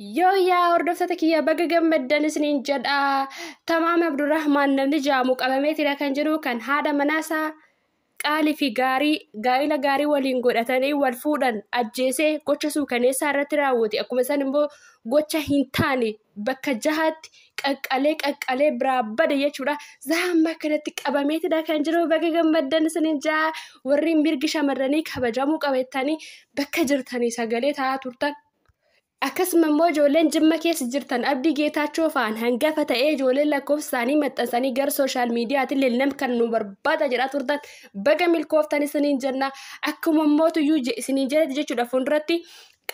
Yoo yaa hordoftoota kiyya baga gammaddan isiniin jedha. Tamaam Abdurrahmaan namni jaamu qabameetidha kan jedhu kan haadha manaasaa qaalii fi gaa'ila gaarii waliin godhatanii wal fuudhan ajjeesee gocha suukaneessaa irratti raawwate. Akkuma san immoo gocha hin taane bakka jahaatti qaqqalee biraa bada jechuudha. Zaamma kanatti qabameetidha kan jiru baga gammaddan isiniin jedha. Warri mirgi shamarranii kabajamuu qabeettanii bakka jirtanii sagalee ta'aa turtan. Akkasuma immoo ijoolleen Jimma keessa jirtan Abdii Geetaachoo fa'aan hangafa ta'ee ijoolleen lakkoofsaanii maxxansanii gara sooshaal miidiyaatiin leellam kan nu barbaada jedhaa turtan baga milkooftan isiniin jenna. Akkuma mootuyyuu isiniin jedhati jechuudha fuulduratti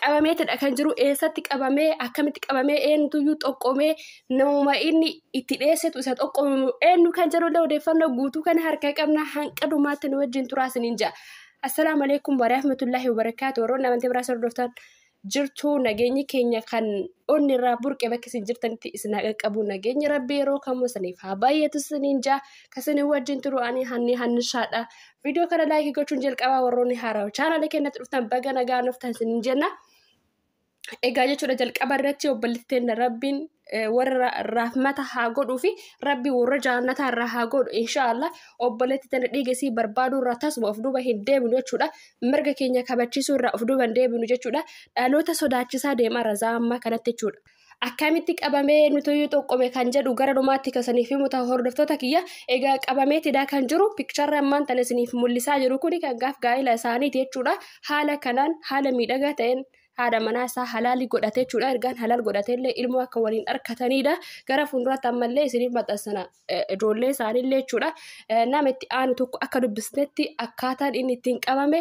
qabameetidha kan jiru. Eessatti qabamee akkamitti qabamee eenyutuyyuu xoqqomee namuma inni itti dheessetu isa xoqqomu eenyu kan jedhullee odeeffannoo guutuu kana harkaa qabna hanqa dhumaatti nu wajjin turaa isiniin jedha. Assalaamu alaikum warahmatullahi wabarakaatu. Warroonni amantii biraa hordoftan jirtu nageenyi keenya kan onni irraa burqe bakka isin jirtanitti isin qaqqabu nageenyi rabbi yeroo kamuu saniif haa baay'atu isiniin jedha. Kasini wajjin turu ani hannishaadha. Viidiyoo kana laayikii gochuun jalqabaa warroonni haarawaa chaanaalii keenyatti dhuftan baga nagaa nuftan isiniin jenna. Egaa jechuudha jalqaba irratti obboleettiin rabbiin warra rahmata haa godhuu fi rabbi warra jaannata irraa haa godhu inshallah. Obboleettiin dhiigesii barbaaduu irraa tasuma of duuba hin deebinu jechuudha. Mirga keenya kabachiisuu irraa of duuba hin deebinu jechuudha. Dhaloota sodaachisaa deema razaa ammaa kanatti jechuudha. Akkamitti qabamee nuti xoqqome kan jedhu gara dhumaatti kasaniif himuta hordoftoota kiyya. Egaa qabameetidha kan jiru pikcharra ammaan tan isiniif mul'isaa jiru kuni kan gaa'ila isaaniiti jechuudha. Haala kanaan haala miidhagaa ta'een haadha manaasaa halaalii godhatee jechuudha. Ergaan halaal godhateellee ilmoo akka waliin harkatanidha. Gara fuulduraatti ammallee isiniif maxxansana ijoollee isaaniillee jechuudha. Nama itti aanu tokko akka dubbisnetti akkaataan inni ittiin qabame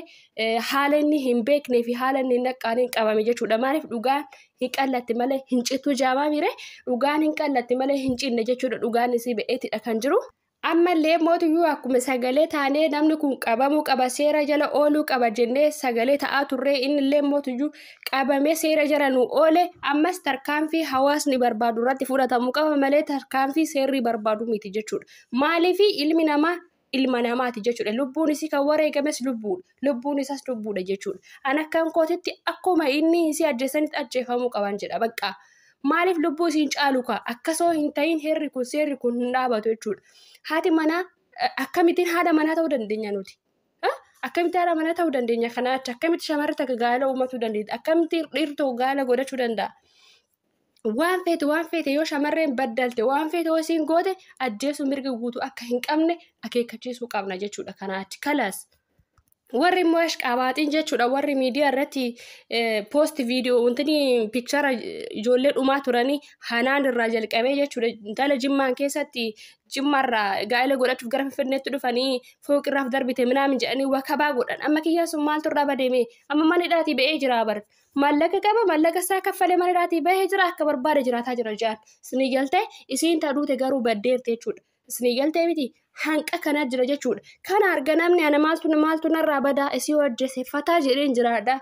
haala inni hin beeknee fi haala inni hin dhaqqaaniin qabame jechuudha. Maaliif dhugaan hin qallatti malee hin citu jaamaa mire dhugaan hin qallatti malee hin cinne jechuudha. Dhugaan isii ba'eetidha kan jiru. Ammallee mootuyyuu akkuma sagalee taanee namni kun qabamuu qaba seera jala ooluu qaba jennee sagalee ta'aa turree innillee mootuyyuu qabamee seera jala nu oole ammas tarkaanfii hawaasni barbaadu irratti fudhatamuu qaba malee tarkaanfii seerri barbaadu miti jechuudha. Maaliifii ilmi namaa ilma namaati jechuudha. Lubbuun isii kan wareegames lubbuun isaas lubbuudha jechuudha. An akkan kootitti akkuma inni isii ajjeesanitti ajjeefamuu qaban jedha bakka. Maaliif lubbuu isiin caalu kaa akkasoo hin ta'in seerri kun hin dhaabatu jechuudha. Haati manaa akkamittiin haadha manaa ta'uu dandeenya nuti? Akkamitti haadha manaa ta'uu dandeenya kanaatti? Akkamitti shamarri takka gaa'ela uummatuu dandeenya? Akkamitti dhiirri tokko gaa'ela godhachuu danda'a? Waan feete yoo shamarreen baddalte waan feete yoo isiin goote ajjeesuu mirga guutuu akka hin qabne akeekkachiisuu qabna jechuudha kanaatti kalaas. Warri immoo ashqabaaxiin jechuudha. Warri miidiyaa irratti poost viidiyoo wantani pikchara ijoollee dhumaa turanii hanaan irraa jalqabee jechuudha. Intala Jimmaan keessatti Jimmarraa gaa'ela godhachuuf gara Finfinneetti dhufanii fooqirraaf darbite minaamin jedhanii wakabaa godhan. Amma kiyyaan sun maaltu irraa badeeme? Amma mana hidhaatii ba'ee jira bar. Mallaqa qaba mallaqa isaa kaffalee mana hidhaatii ba'ee jira akka barbaade jiraataa jira jaan. Isinii galtee isiin taduute garuu baddeerte jechuudha. Isinii galtee miti hanqa kana jira jechuudha. Kana arga namni ana maaltu narraa badaa isii hojjese fataa jedheen jiraadha.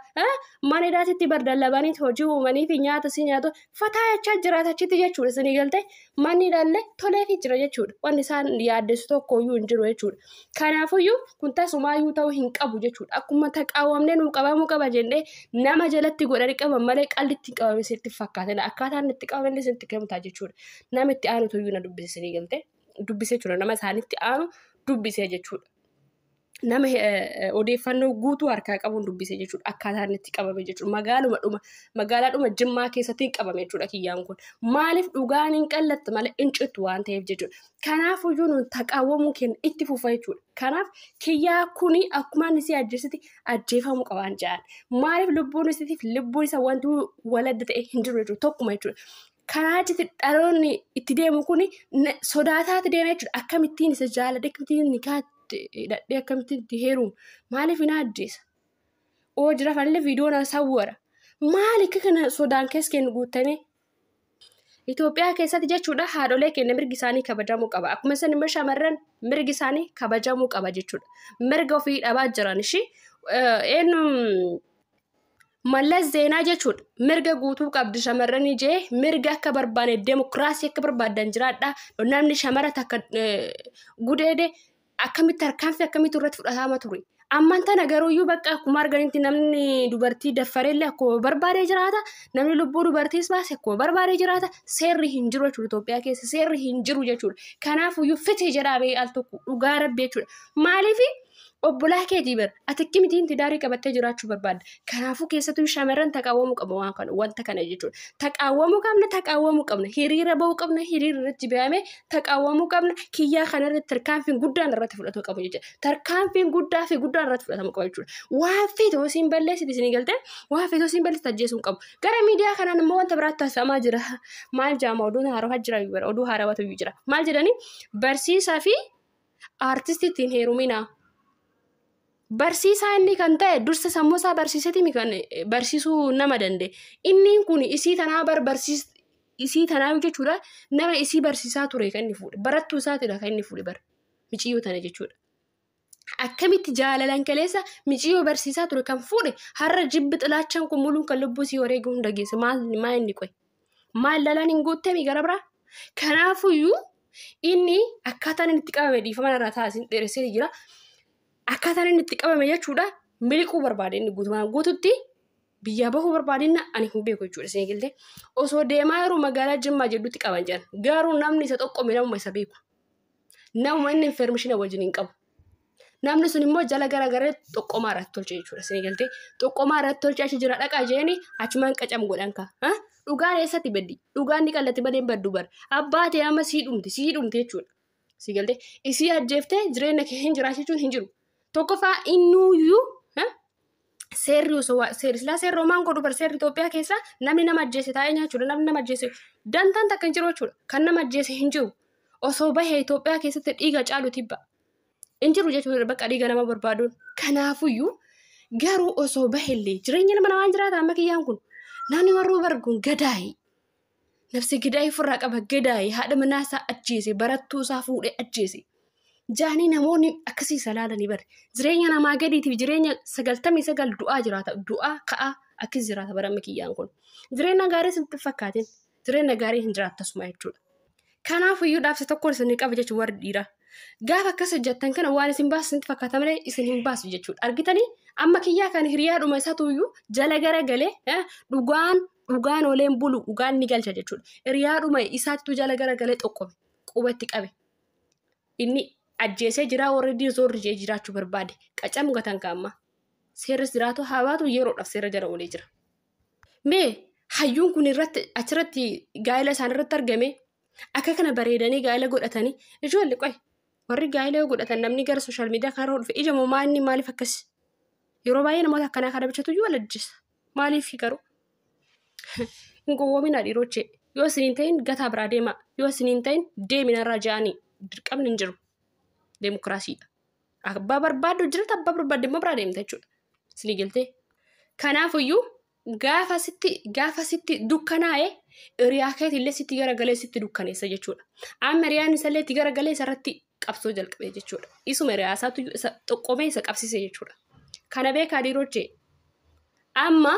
Mana hidhaatitti bardallabaniit hojii uumanii fi nyaata si nyaatu fataa jechaa jiraatachitti jechuudha. Isinii galtee manni hidhallee toleefi jira jechuudha. Wanni isaan yaaddeessu tokkoyyuu hin jiru jechuudha. Kanaafuyyuu kun tasumaayyuu ta'uu hin qabu jechuudha. Akkuma taqaawwamnee nuu qabamuu qaba jennee nama jalatti godhanii qaban malee qallitti hin qabame sitti fakkaatedha. Akkaataan itti qabamanii sitti kennutaa jechuudha. Nama itti aanutuyyuu na dubbise isinii galtee. Dubbisee jechuudha. Nama isaanitti aanu dubbisee jechuudha. Nama odeeffannoo guutuu harkaa qabuun dubbisee jechuudha. Akkaataan itti qabame jechuudha. Magaalaadhuma Jimmaa keessatti qabame jechuudha kiyyaan kun. Maaliif dhugaan hin qallatte malee hin cittu waan ta'eef jechuudha. Kanaafuyyuu nuti taqaawwamuu keenya itti fufa jechuudha. Kanaaf kiyyaa kuni akkuma inni si ajjeesitti ajjeefamuu qabaan jedhan. Maaliif lubbuun isiitiif lubbuun isa wanti waladda ta'e hin jiru jechuudha. Tokkuma jechuudha. Kanaachitti dhaloonni itti deemu kuni sodaataatti deema jechuudha. Akkamittiin isa jaalladhe akkamittiin nikaatti hidhadhee akkamittiin itti heerumu maaliif hin ajjeesa? Oo jira fanillee viidiyoon sawwara. Maali akka kana sodaan keessa kennu guuttanii? Itoophiyaa keessatti jechuudha haadholee keenya mirgi isaanii kabajamuu qaba. Akkuma isin immoo shamarran mirgi isaanii kabajamuu qaba jechuudha. Mirga ofii dhabaa jiran ishii Mallas Zeenaa jechuudha. Mirga guutuu qabdi shamarranii jee mirga akka barbaane demokraasii akka barbaadan jiraadha. Namni shamara takka gudeede akkamitti harkaanfi akkamitti irratti fudhatama ture. Amman tana garuuyyuu bakka akkuma arganitti namni dubartii daffareellee akkuma barbaadee jiraata. Namni lubbuu dubartiis baase akkuma barbaadee jiraata. Seerri hin jiru jechuudha Itoophiyaa keessa. Seerri hin jiru jechuudha. Kanaafuyyuu fitee jedhaa ba'ee al tokko dhugaa rabbi jechuudha. Maaliifi obbolaa keetii bar ati akkamitiin tidaarii qabattee jiraachuu barbaadda. Kanaafuu keessattuu shamarran taqaawwamuu qaba wanta kana jechuudha. Taqaawwamuu qabna. Hiriira bahuu qabna. Hiriira irratti bahame taqaawwamuu qabna. Kiyyaa kanarratti tarkaanfiin guddaan irratti fudhatamuu qabu jechuudha. Tarkaanfiin guddaa fi guddaan irratti fudhatamuu qabu jechuudha. Waan fitoo siin balleessiti isin galtee waan fitoo siin balleessiti ajjeesuu qabu. Gara miidiyaa kanaan immoo wanta biraatti taasifamaa jira. Maal jaama oduun haarawaa jira oduu haarawatu jira. Maal jedhanii barsiisaa fi aartistiitiin heeruminaa. Barsiisaa inni kan ta'e dursa sammuu isaa barsiiseeti kan barsiisuu nama danda'e. Inni kun isii tanaa isii tanaa jechuudha. Nama isii barsiisaa ture kan inni fuudhe. Barattuu isaatiidha kan inni fuudhe miiciyyoo tana jechuudha. Akkamitti jaalalan kaleessa miiciyyoo barsiisaa ture kan fuudhe har'a jibbi xilaachaan kun muluun kan lubbuu isii wareeguu hunda geesse maal inni qoy. Maal lalaan hin guuttee gara biraa. Kanaafuyyuu inni akkaataan inni itti qabame dhiifama irraa taasisan dheeressee jira. Akkaataan inni itti qabame jechuudha. Miliquu barbaade inni guututti biyya bahuu barbaadinna ani hin beeku jechuudha. Seegiltee osoo deemaa yeroo magaalaa Jimmaa jedhutti qaban jiran. Garuu namni isa tokkome namuma isa beeku. Namuma inni infermishina wajjin hin qabu. Namni sun immoo jala garagaree xoqqomaa irratti tolche jechuudha. Seegiltee xoqqomaa irratti tolche achi jira dhaqaa jeeni achumaan qacam godhan ka. Dhugaan eessatti baddi? Dhugaan ni qallatti badeen baddu bara. Abbaatee amma sii dhumti jechuudha. Seegiltee isii ajjeeftee jireenya kee hin jiraachichuun hin jiru. Tokkoffaa innuyyuu seerri Roomaan godhu seerri Itoophiyaa keessa namni nama ajjeese taa'ee nyaachuudha. Namni nama ajjeese dantaan takka hin jiru jechuudha. Kan nama ajjeese hin jiru. Osoo bahee Itoophiyaa keessatti dhiiga caalu tibba. Hin jiru jechuudha bakka dhiiga nama barbaaduun. Kanaafuyyuu garuu osoo baheellee jireenya nama namaan jiraata amma kiyyaan kun. Namni warruu barguun gadaayi. Nafsi gadaayii ofirraa qaba gadaayi. Haadha manaa isaa ajjeese barattuu isaa fuudhee ajjeese. Jaanii namoonni akkasii salaalanii bare. Jireenya namaa gadiitiif jireenya 99 du'aa jiraata. Du'aa ka'aa akkasii jiraata barammi kiyyaan kun. Jireenya gaarii sitti fakkaateen jireenya gaarii hin jiraattasuma jechuudha. Kanaafuyyuu dhaabsa tokkoon isin qaba jechuun warri dhiiraa. Gaafa akkas hojjettan kana waan isin baasu sitti fakkaata malee isin hin baasu jechuudha. Argitanii amma kiyyaa kan hiriyaadhuma isaatuyyuu jala garagalee dhugaan ooleen bulu dhugaan ni galcha jechuudha. Hiriyaadhuma isaattuu jala garagalee xoqqobe qubatti qabe. Inni ajjeesee jira warri diizoorri jiraachuu barbaade. Qacam gatan kaamma. Seerris jiraatu hawaatu yeroodhaaf seera jala olee jira. Mee hayyuun kun achirratti gaa'ela isaan irratti argame akka kana bareedanii gaa'ela godhatanii ijoollee qoy warri gaa'ela godhatan namni gara sooshaal miidiyaa kanarra dhufe ija moo maaliif akkas yeroo baay'ee namoota akkanaa kana bichatu iyyuu walajjisa. Maaliif garuu hin gowwoomina dhiirochee yoo isiniin ta'in gataa biraa deema yoo isiniin ta'in deeminarraa ja'anii dirqamni hin jiru. Demokiraasiidha. Abbaa barbaadu jirta abbaa barbaadde immoo biraa deemta jechuudha. Isinii galtee. Kanaafuyyuu gaafa sitti dukkanaa'e hiriyaa keetillee sitti garagalee sitti dukkaneessa jechuudha. Amma hiriyaan isallee itti garagalee isarratti qabsoo jalqabee jechuudha. Isuma hiriyaa isaatu xoqqomee isa qabsise jechuudha. Kana beekaa dhiirochee amma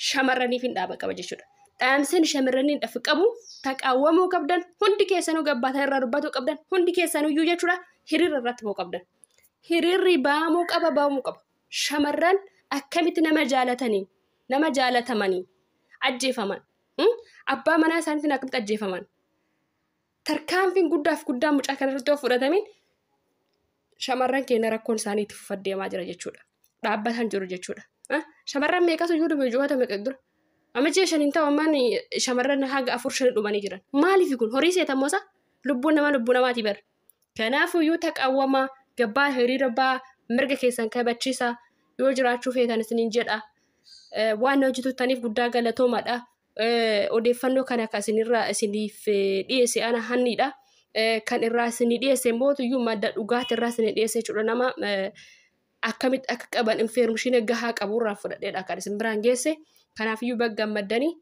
shamarraniif hin dhaaba qaba jechuudha. Dhaamseen shamarraniin dhafi qabu taqaawwamuu qabdan hundi keessanuu gabbaataa irraa dubbatuu qabdan hundi keessanuyyuu jechuudha. Hiriira irratti ba'uu qabdan. Hiriirri bahamuu qaba. Shamarran akkamitti nama jaalatanii nama jaalatamanii ajjeefaman. Abbaa manaa isaaniitiin akkamitti ajjeefaman. Tarkaanfiin guddaaf guddaan mucaa kanarratti fudhatamin shamarran keenya rakkoon isaanii itti fufaddeemaa jira jechuudha. Dhaabbataan jiru jechuudha. Shamarran meeqatu iyyuu dhume ijoota meeqa dura. Amajjee shaniin ta'u ammaan shamarran haga 4-5 dhumanii jiran. Maaliif kun horii seetamosa lubbuu namaati bara. Kanaafuyyuu taqaawwama gabbaa hiriira ba'aa mirga keessan kabachiisa yoo jiraachuu feetan isiniin jedha. Waan hojjetuttaniif guddaa galatoomaadha. Odeeffannoo kana akka isiniif dhiyeesse ana hanniidha. Kan irraa isinii dhiyeesse mootuyyuu madda dhugaati irraa isinii dhiyeesse jechuudha. Nama akkamitti akka qaban infermeeshina gahaa qaburraa fudhadheedha kan isin biraan geesse. Kanaafiyyuu bagga maddanii